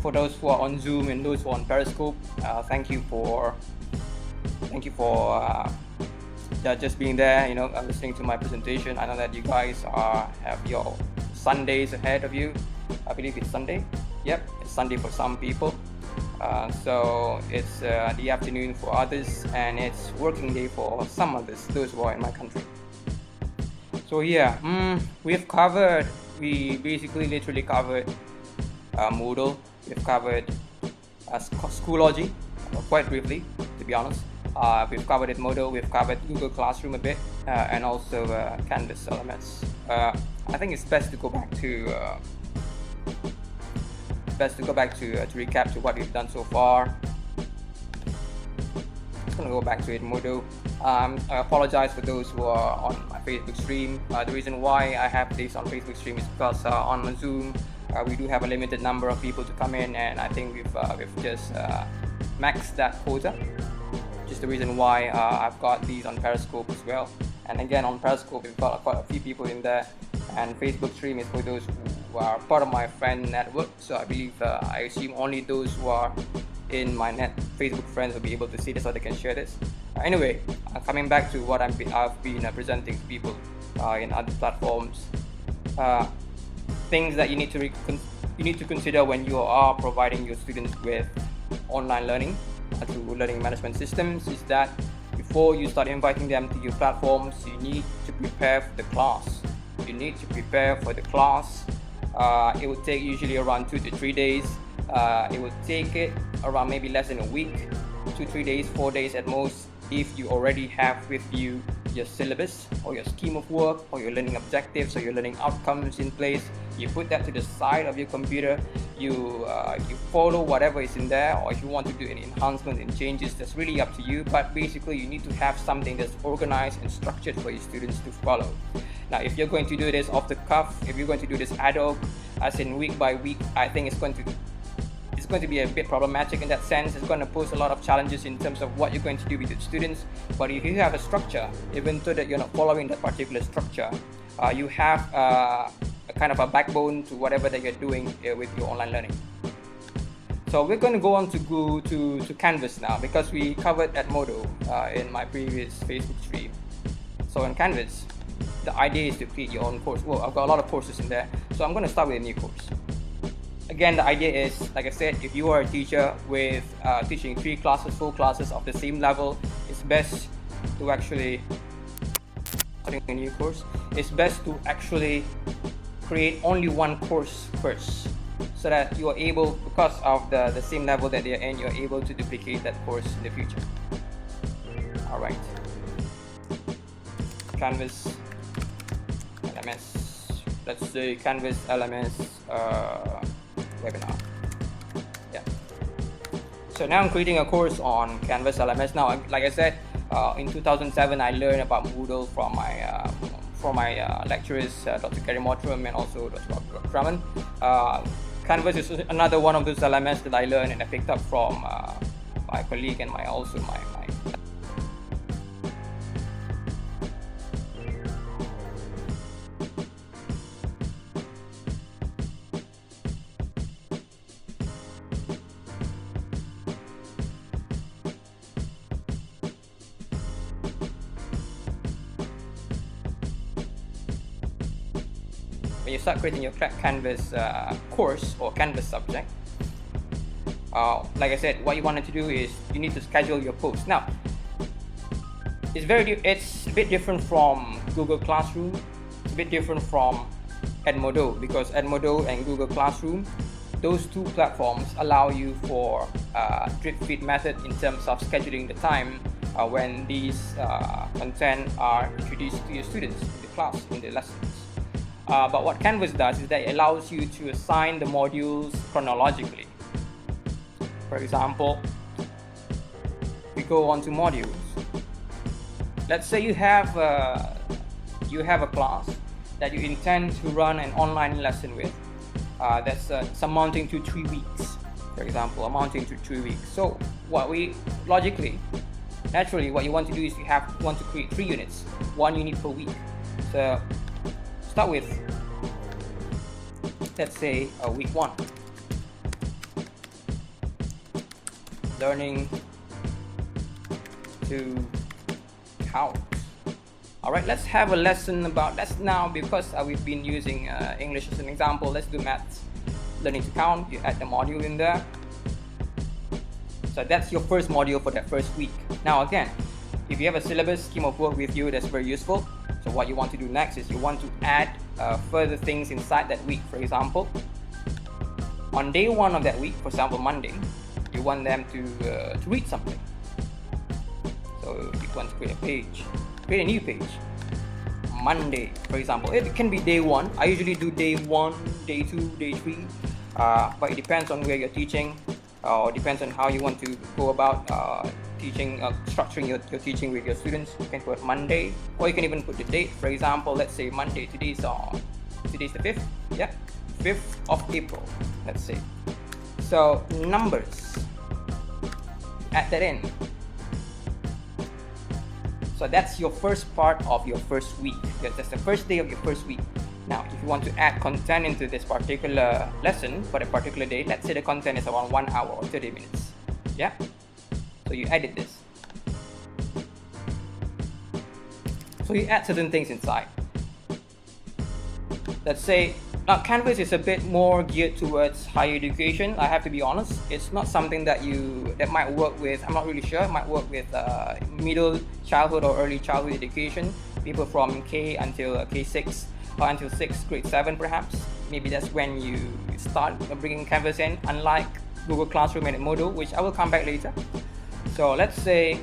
For those who are on Zoom and those who are on Periscope, thank you for just being there, listening to my presentation. I know that you guys have your Sundays ahead of you. I believe it's Sunday. Yep, it's Sunday for some people. So it's the afternoon for others, and it's working day for some others, those who are in my country. So yeah, we basically literally covered Moodle. We've covered Schoology quite briefly, to be honest. We've covered Moodle, we've covered Google Classroom a bit, and also Canvas LMS. I think it's best to go back to recap to what we've done so far. I'm gonna go back to Moodle. I apologize for those who are on my Facebook stream. The reason why I have this on Facebook stream is because on Zoom we do have a limited number of people to come in, and I think we've just maxed that quota. Just the reason why I've got these on Periscope as well. And again, on Periscope we've got quite a few people in there, and Facebook stream is for those who are part of my friend network. So I believe I assume only those who are in my Facebook friends will be able to see this, so they can share this. Anyway, coming back to what I've been presenting to people in other platforms, things that you need to consider when you are providing your students with online learning through learning management systems is that before you start inviting them to your platforms, you need to prepare for the class. It will take usually around 2 to 3 days. It will take it around maybe less than a week, 2-3 days, 4 days at most, if you already have with you your syllabus or your scheme of work or your learning objectives or your learning outcomes in place. You put that to the side of your computer, you follow whatever is in there, or if you want to do any enhancements and changes, that's really up to you. But basically you need to have something that's organized and structured for your students to follow. Now if you're going to do this off the cuff, if you're going to do this ad hoc, as in week by week, I think it's going to be a bit problematic in that sense. It's going to pose a lot of challenges in terms of what you're going to do with your students. But if you have a structure, even though that you're not following that particular structure, you have a kind of a backbone to whatever that you're doing with your online learning. So we're going to go on to Canvas now, because we covered Moodle in my previous Facebook stream. So in Canvas, the idea is to create your own course. Well, I've got a lot of courses in there, so I'm going to start with a new course. Again, the idea is, like I said, if you are a teacher with teaching 3 classes, 4 classes of the same level, it's best to actually starting a new course. It's best to actually create only one course first, so that you are able, because of the same level that they're in, you're able to duplicate that course in the future. All right. Canvas LMS. Let's say Canvas LMS. Webinar. Yeah. So now I'm creating a course on Canvas LMS. Now, like I said, in 2007 I learned about Moodle from my lecturers, Dr. Kerry Mottram and also Dr. Raman. Canvas is another one of those LMS that I learned and I picked up from my colleague and my when you start creating your Canvas course or Canvas subject, like I said, what you wanted to do is you need to schedule your posts. Now, it's a bit different from Google Classroom. It's a bit different from Moodle, because Moodle and Google Classroom, those two platforms allow you for drip feed method in terms of scheduling the time when these content are introduced to your students in the class, in the lessons. But what Canvas does is that it allows you to assign the modules chronologically. For example, we go on to modules. Let's say you have a class that you intend to run an online lesson with. That's amounting to 3 weeks, for example, amounting to 3 weeks. So naturally, what you want to do is you want to create 3 units, 1 unit per week. So start with, let's say, week 1. learning to count. Alright, let's have a lesson about, let's now, because we've been using English as an example, let's do maths. Learning to count, you add the module in there. So that's your first module for that first week. Now again, if you have a syllabus scheme of work with you, that's very useful. So what you want to do next is you want to add further things inside that week. For example, on day 1 of that week, for example Monday, you want them to read something. So you want to create a new page. Monday, for example, it can be day 1. I usually do day 1, day 2, day 3, but it depends on where you're teaching, or depends on how you want to go about teaching, structuring your teaching with your students. You can put Monday, or you can even put the date. For example, let's say Monday, today's the 5th, yeah, 5th of April, let's say. So numbers, add that in. So that's your first part of your first week. That's the first day of your first week. Now, if you want to add content into this particular lesson for a particular day, let's say the content is around 1 hour or 30 minutes. Yeah? So you edit this. So you add certain things inside. Let's say, now Canvas is a bit more geared towards higher education. I have to be honest, it's not something that might work with, I'm not really sure, it might work with middle childhood or early childhood education, people from K until K6 or until 6th grade 7 perhaps. Maybe that's when you start bringing Canvas in, unlike Google Classroom and Moodle, which I will come back later. So let's say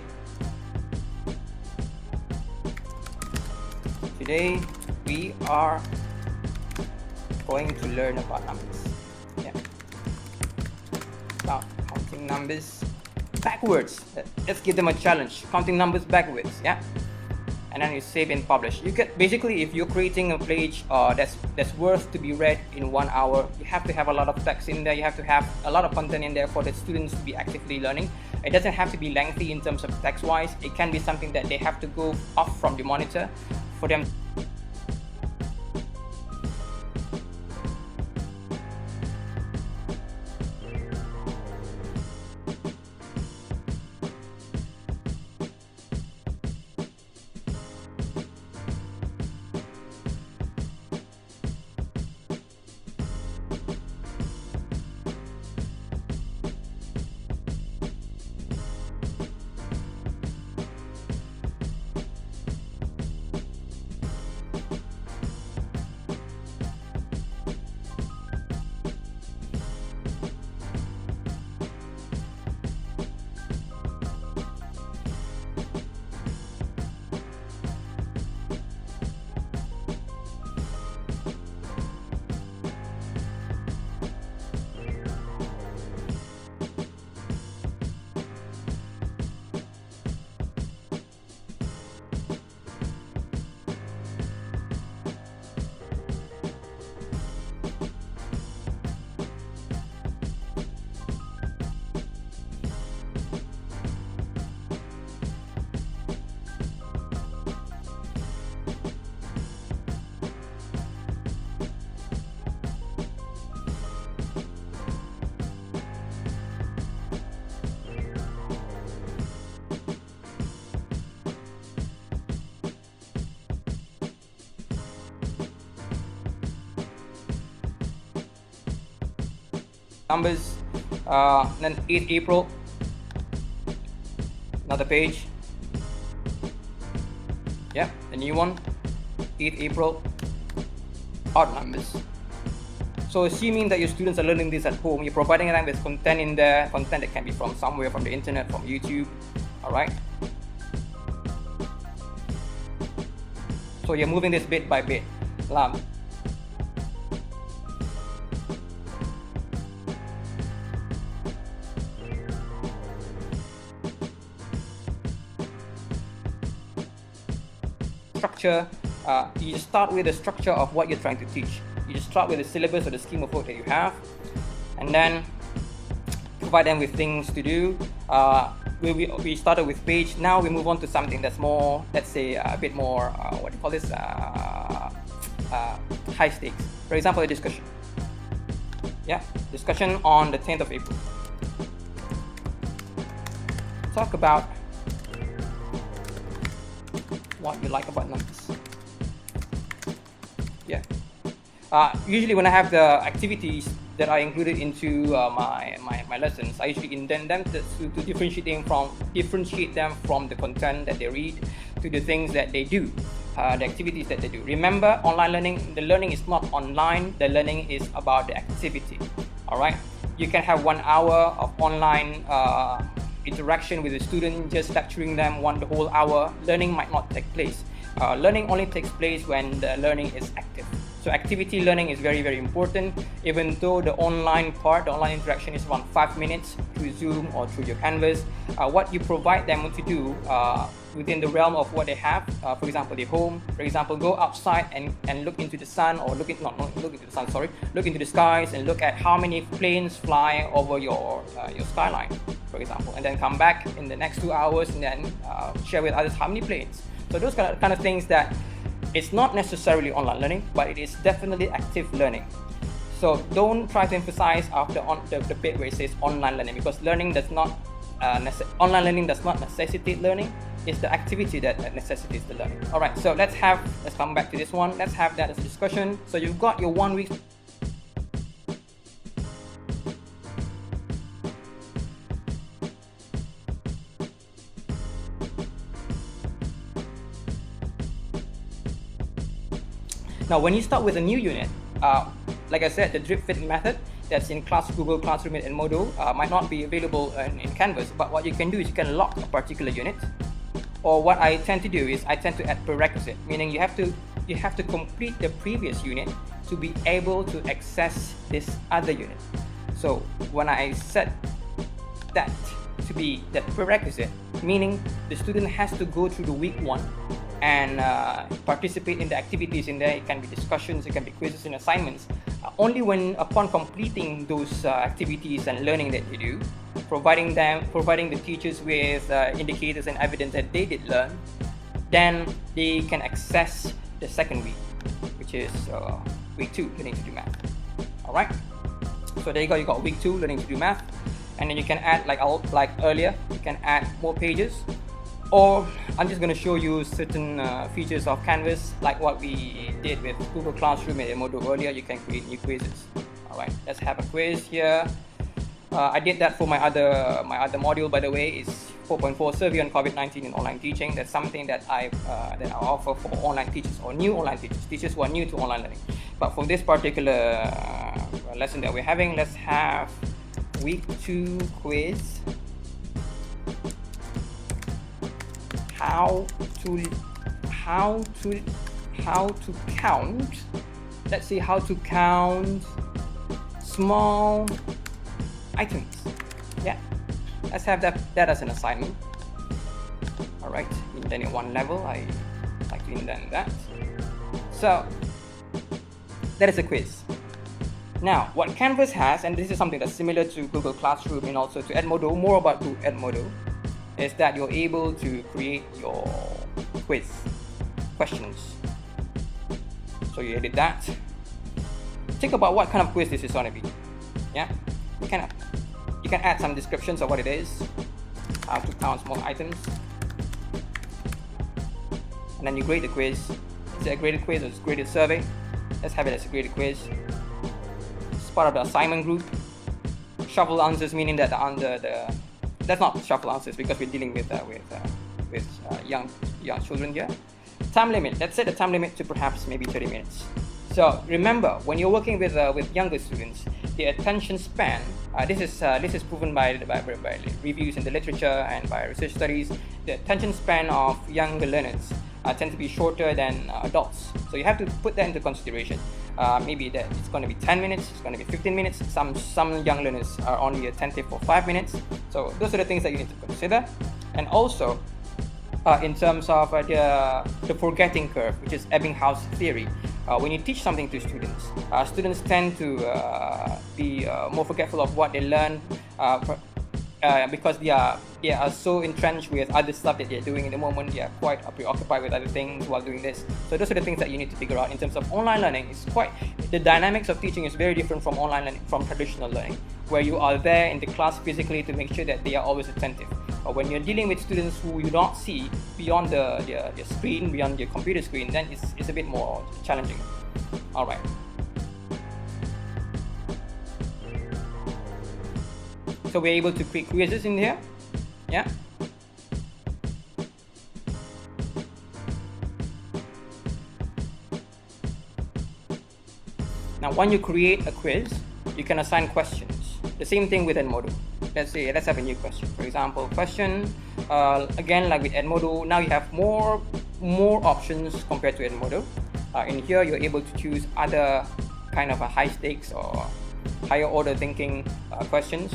today we are going to learn about numbers. Yeah. Now, counting numbers backwards. Let's give them a challenge. Counting numbers backwards. Yeah. And then you save and publish. You can basically, if you're creating a page that's worth to be read in 1 hour, you have to have a lot of text in there. You have to have a lot of content in there for the students to be actively learning. It doesn't have to be lengthy in terms of text-wise. It can be something that they have to go off from the monitor for them. Numbers, then 8th April, another page. Yeah, the new one, 8th April, odd numbers. So assuming that your students are learning this at home, you're providing them with content in there, content that can be from somewhere, from the internet, from YouTube, alright? So you're moving this bit by bit. Structure, you just start with the structure of what you're trying to teach. You just start with the syllabus or the scheme of work that you have, and then provide them with things to do. We started with page, now we move on to something that's more, let's say, a bit more, what do you call this, high stakes. For example, a discussion. Yeah, discussion on the 10th of April. talk about what you like about numbers. Yeah. Usually when I have the activities that are included into my lessons, I usually intend them to differentiate them from the content that they read to the things that they do, the activities that they do. Remember, online learning, the learning is not online, the learning is about the activity. All right, you can have 1 hour of online interaction with the student, just lecturing them the whole hour. Learning might not take place. Learning only takes place when the learning is active. So activity learning is very, very important. Even though the online interaction is around 5 minutes through Zoom or through your Canvas, what you provide them to do within the realm of what they have, for example, their home, for example, go outside and look into the sun, or look into the skies and look at how many planes fly over your skyline, for example, and then come back in the next 2 hours and then share with others how many planes. So those kind of things that it's not necessarily online learning, but it is definitely active learning. So don't try to emphasize after the bit where it says online learning, because online learning does not necessitate learning. It's the activity that necessitates the learning. All right, so let's come back to this one. Let's have that as a discussion. So you've got your 1 week. Now, when you start with a new unit, like I said, the drip fit method that's in Google Classroom and Edmodo might not be available in Canvas. But what you can do is you can lock a particular unit. Or what I tend to do is I tend to add prerequisite, meaning you have to complete the previous unit to be able to access this other unit. So when I set that to be that prerequisite, meaning the student has to go through the week 1 and participate in the activities in there. It can be discussions, it can be quizzes and assignments. Only upon completing those activities and learning that you do, providing the teachers with indicators and evidence that they did learn, then they can access the second week, which is week 2, learning to do math. All right. So there you go. You got week 2, learning to do math, and then you can add like earlier. You can add more pages. Or I'm just going to show you certain features of Canvas, like what we did with Google Classroom and Edmodo earlier. You can create new quizzes. All right, let's have a quiz here. I did that for my other module, by the way. Is 4.4 survey on COVID-19 in online teaching. That's something that I offer for online teachers or new online teachers who are new to online learning. But for this particular lesson that we're having, let's have week 2 quiz. How to count. Let's see how to count small items. Yeah, let's have that as an assignment. All right, indent at 1 level. I like to indent that. So that is a quiz. Now, what Canvas has, and this is something that's similar to Google Classroom and also to Edmodo, more about to Edmodo, is that you're able to create your quiz questions. So you edit that. Think about what kind of quiz this is going to be. Yeah, you can add some descriptions of what it is, how to count small items, and then you grade the quiz. Is it a graded quiz or is it a graded survey? Let's have it as a graded quiz. It's part of the assignment group. Shuffle answers, meaning that that's not shuffle answers because we're dealing with young children here. Time limit. Let's set the time limit to perhaps maybe 30 minutes. So remember, when you're working with younger students, the attention span. This is proven by reviews in the literature and by research studies. The attention span of younger learners tend to be shorter than adults. So you have to put that into consideration. Maybe that it's going to be 10 minutes, it's going to be 15 minutes. Some young learners are only attentive for 5 minutes. So those are the things that you need to consider. And also, in terms of the forgetting curve, which is Ebbinghaus theory. When you teach something to students, students tend to be more forgetful of what they learn because they are so entrenched with other stuff that they're doing in the moment. They are quite preoccupied with other things while doing this. So those are the things that you need to figure out in terms of online learning. The dynamics of teaching is very different from online learning, from traditional learning, where you are there in the class physically to make sure that they are always attentive. But when you're dealing with students who you don't see beyond the screen, beyond your computer screen, then it's a bit more challenging. All right. So we're able to create quizzes in here. Yeah. Now, when you create a quiz, you can assign questions. The same thing with Edmodo. Let's have a new question. For example, question, again, like with Edmodo, now you have more options compared to Edmodo. In here, you're able to choose other kind of a high stakes or higher order thinking questions.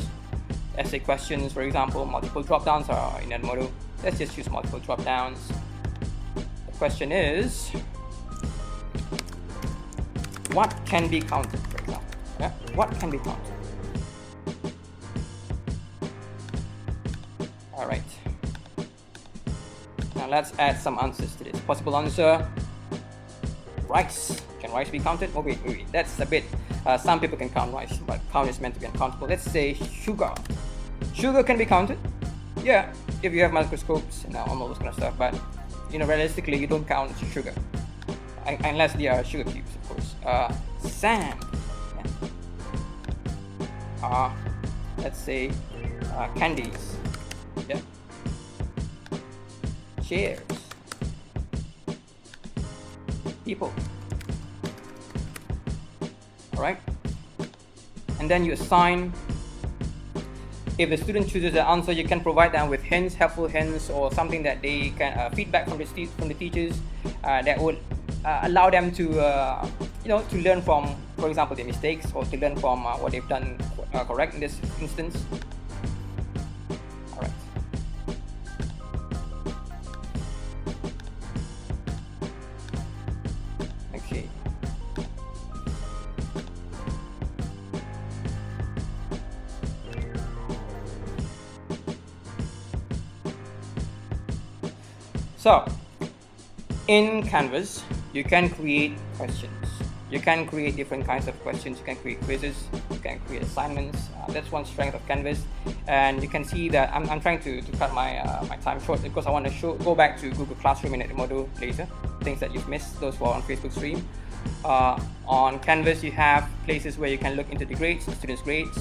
Essay questions, for example, multiple drop downs are in Edmodo. Let's just choose multiple drop downs. The question is, what can be counted, for example? Yeah? What can be counted? All right. Now let's add some answers to this. Possible answer: rice. Can rice be counted? Oh wait. That's a bit. Some people can count rice, but count is meant to be uncountable. Let's say sugar. Sugar can be counted. Yeah, if you have microscopes and all those kind of stuff. But realistically, you don't count sugar unless they are sugar cubes, of course. Sand. Yeah. Let's say candies. Yeah. Chairs. People. All right. And then you assign. If the student chooses the answer, you can provide them with hints, helpful hints, or something that they can feedback from the teachers that would allow them to to learn from, for example, their mistakes, or to learn from what they've done correct in this instance. All right. Okay. So, in Canvas, you can create questions. You can create different kinds of questions. You can create quizzes. You can create assignments. That's one strength of Canvas. And you can see that I'm trying to cut my time short because I want to go back to Google Classroom in Edmodo later. Things that you've missed, those who are on Facebook stream. On Canvas, you have places where you can look into the grades, the students' grades.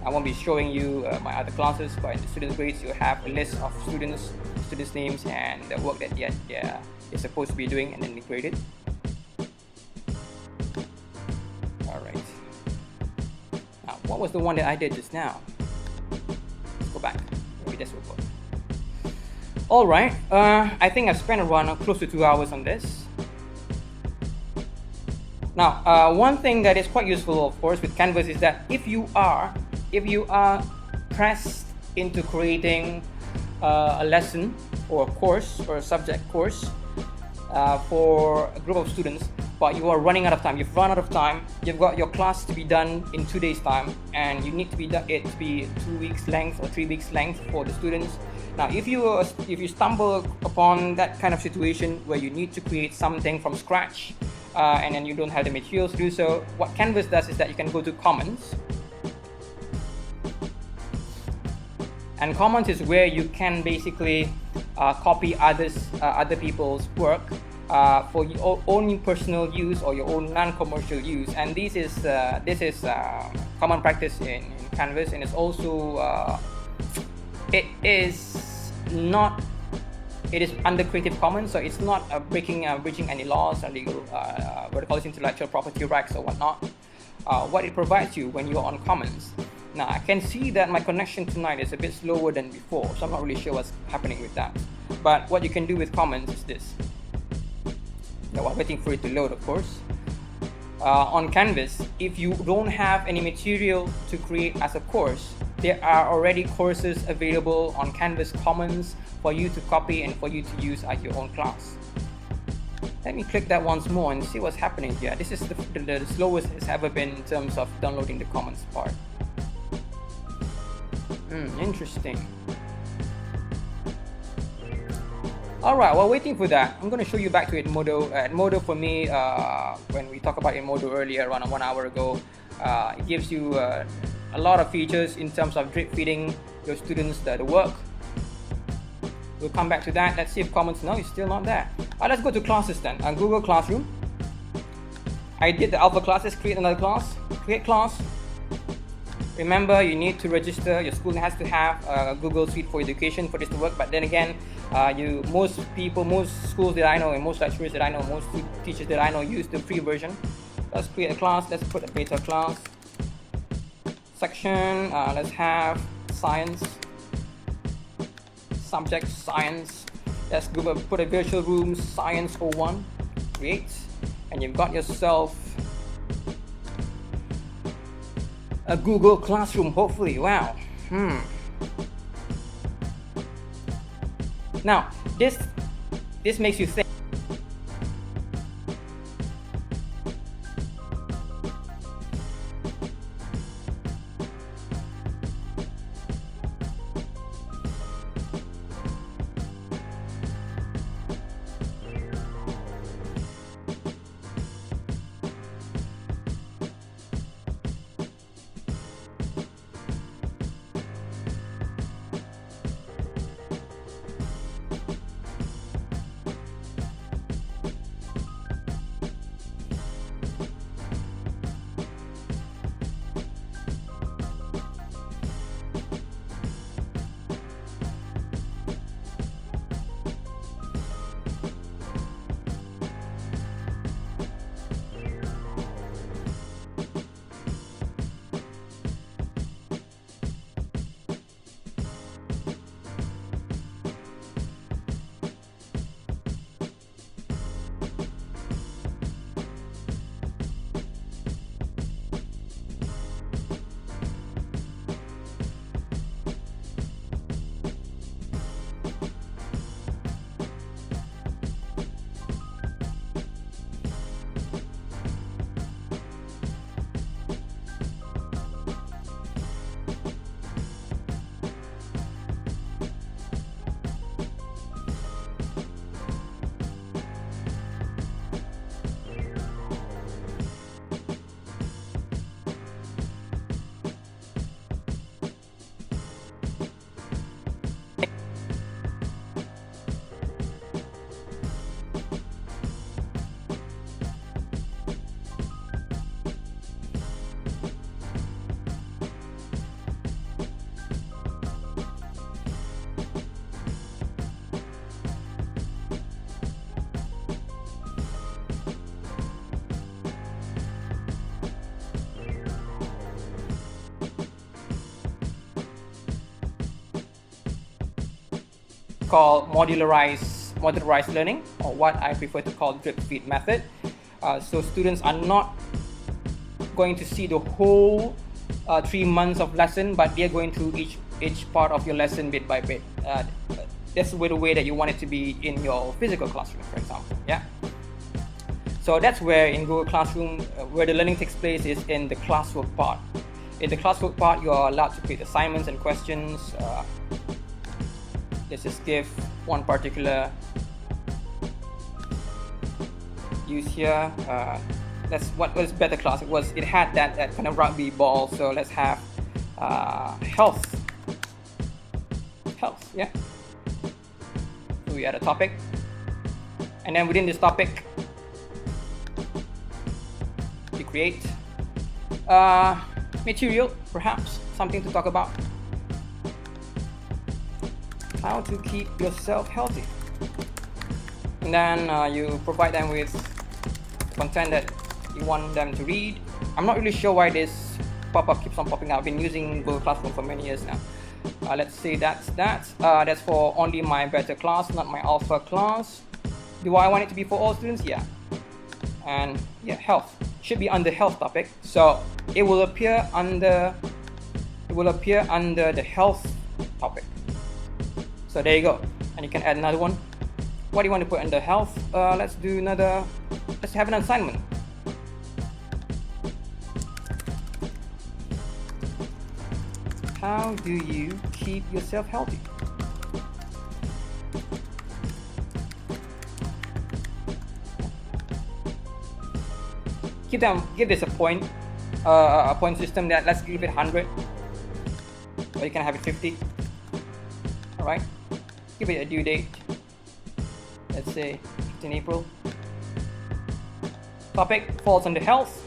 I won't be showing you my other classes, but in the students' grades, you have a list of students' names and the work that they're supposed to be doing, and then they grade it. All right. Now, what was the one that I did just now? Let's go back. Maybe this will work. All right. I think I've spent around close to 2 hours on this. Now, one thing that is quite useful, of course, with Canvas is that if you are pressed into creating a lesson or a course or a subject course for a group of students, but you are running out of time. You've run out of time. You've got your class to be done in 2 days' time, and you need to be it to be 2 weeks length or 3 weeks length for the students. Now, if you stumble upon that kind of situation where you need to create something from scratch, and then you don't have the materials to do so, what Canvas does is that you can go to Commons. And Commons is where you can basically copy other people's work for your own personal use or your own non-commercial use. And this is common practice in Canvas, and it's also it is under Creative Commons, so it's not breaching any laws or legal intellectual property rights or whatnot. What it provides you when you're on Commons. Now, I can see that my connection tonight is a bit slower than before, so I'm not really sure what's happening with that. But what you can do with Commons is this. Now, while waiting for it to load, of course. On Canvas, if you don't have any material to create as a course, there are already courses available on Canvas Commons for you to copy and for you to use at your own class. Let me click that once more and see what's happening here. This is the slowest it's ever been in terms of downloading the Commons part. Interesting. Alright, while waiting for that, I'm going to show you back to Edmodo. Edmodo for me, when we talked about Edmodo earlier, around 1 hour ago, it gives you a lot of features in terms of drip feeding your students the work. We'll come back to that. Let's see if comments. No, it's still not there. Let's go to classes then. Google Classroom. I did the alpha class. Let's create another class. Create class. Remember, you need to register. Your school has to have a Google Suite for Education for this to work. But then again, most schools that I know, and most lecturers that I know, most teachers that I know use the free version. Let's create a class. Let's put a beta class section. Let's have science. Subject science. Let's put a virtual room science 01. Create, and you've got yourself a Google Classroom, hopefully. Wow. Now this makes you think. Called modularized learning, or what I prefer to call drip feed method. So students are not going to see the whole 3 months of lesson, but they're going through each part of your lesson bit by bit. That's the way that you want it to be in your physical classroom, for example. Yeah. So that's where in Google Classroom, where the learning takes place is in the classwork part. In the classwork part, you are allowed to create assignments and questions. Let's just give one particular use here. That's what was better class. It had that kind of rugby ball. So let's have health. Yeah. So we add a topic, and then within this topic, you create material, perhaps something to talk about. How to keep yourself healthy, and then you provide them with content that you want them to read. I'm not really sure why this pop-up keeps on popping out. I've been using Google Classroom for many years now. Let's say that's for only my beta class, not my alpha class. Do I want it to be for all students? Yeah. And yeah, health should be under health topic, so it will appear under the health topic. So there you go, and you can add another one. What do you want to put under health? Let's have an assignment. How do you keep yourself healthy? Give this a point system. That let's give it 100, or you can have it 50. All right. give it a due date. Let's say 15 April. Topic falls under health.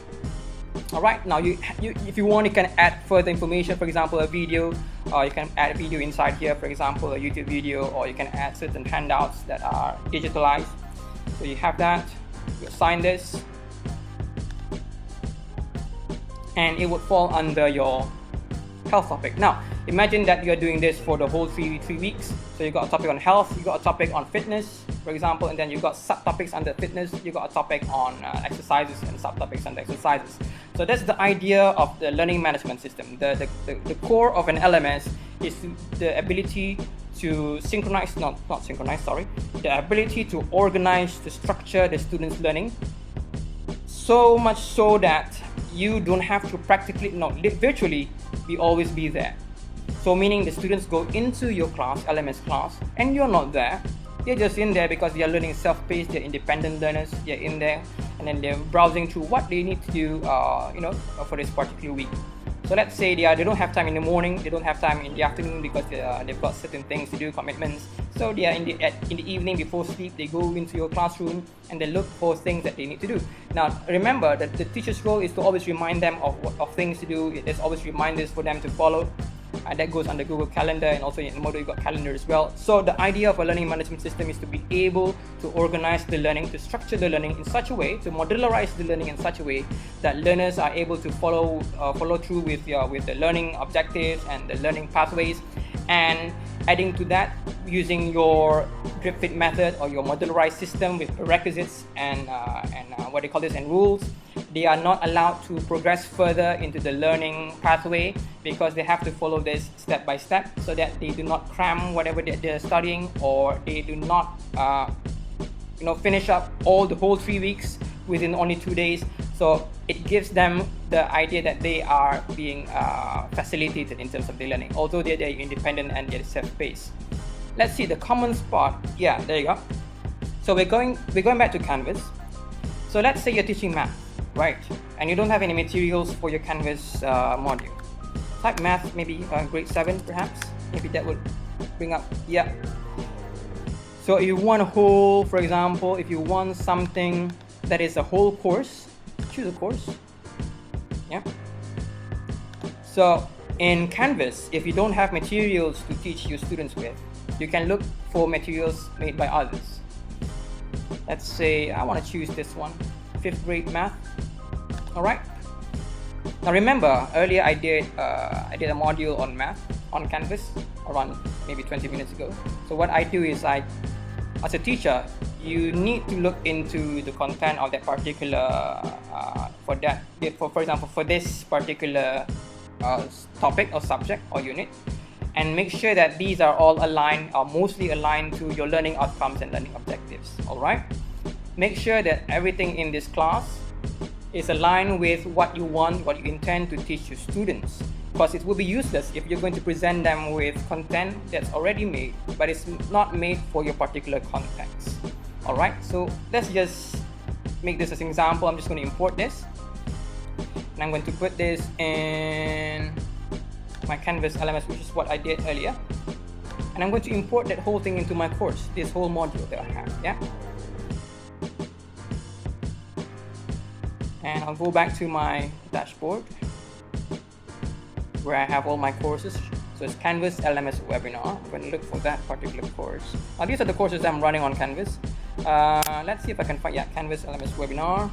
All right, now if you want, you can add further information, for example a video, or you can add a video inside here, for example a YouTube video, or you can add certain handouts that are digitalized. So you have that, you assign this, and it would fall under your health topic. Now imagine that you're doing this for the whole three weeks. So you got a topic on health, you got a topic on fitness, for example, and then you got subtopics under fitness, you got a topic on exercises and subtopics under exercises. So that's the idea of the learning management system. The core of an LMS is the ability to synchronize, not synchronize, sorry, the ability to organize, to structure the students' learning, so much so that you don't have to practically, virtually, always be there. So meaning the students go into your class, LMS class, and you're not there. They're just in there because they are learning self-paced, they're independent learners, they're in there, and then they're browsing through what they need to do, for this particular week. So let's say they don't have time in the morning, they don't have time in the afternoon because they've got certain things to do, commitments. So they are in the evening before sleep, they go into your classroom and they look for things that they need to do. Now remember that the teacher's role is to always remind them of things to do. There's always reminders for them to follow. That goes under Google Calendar, and also in Moodle you got calendar as well. So the idea of a learning management system is to be able to organize the learning, to structure the learning in such a way, to modularize the learning in such a way that learners are able to follow through with the learning objectives and the learning pathways. And adding to that, using your drip fit method or your modularized system with prerequisites and what they call this, and rules, they are not allowed to progress further into the learning pathway because they have to follow this step by step, so that they do not cram whatever they're studying, or they do not finish up the whole 3 weeks within only 2 days. So it gives them the idea that they are being facilitated in terms of their learning, although they're independent and they're self-paced. Let's see the common spot. Yeah, there you go. So we're going back to Canvas. So let's say you're teaching math, right? And you don't have any materials for your Canvas module. Type math, maybe grade 7 perhaps. Maybe that would bring up, yeah. So if you want a whole, for example, if you want something that is a whole course, choose a course. Yeah. So in Canvas, if you don't have materials to teach your students with, you can look for materials made by others. Let's say I want to choose this one, 5th grade math. All right. Now remember, earlier I did a module on math on Canvas around maybe 20 minutes ago. So what I do is as a teacher, you need to look into the content of that particular for example, for this particular topic or subject or unit, and make sure that these are all aligned, or mostly aligned to your learning outcomes and learning objectives. All right. Make sure that everything in this class is aligned with what you want, what you intend to teach your students, because it will be useless if you're going to present them with content that's already made, but it's not made for your particular context. All right, so let's just make this as an example. I'm just going to import this, and I'm going to put this in my Canvas LMS, which is what I did earlier, and I'm going to import that whole thing into my course, this whole module that I have. Yeah. And I'll go back to my dashboard where I have all my courses. So it's Canvas LMS webinar. I'm going to look for that particular course. These are the courses I'm running on Canvas. Let's see if I can find, Canvas LMS webinar.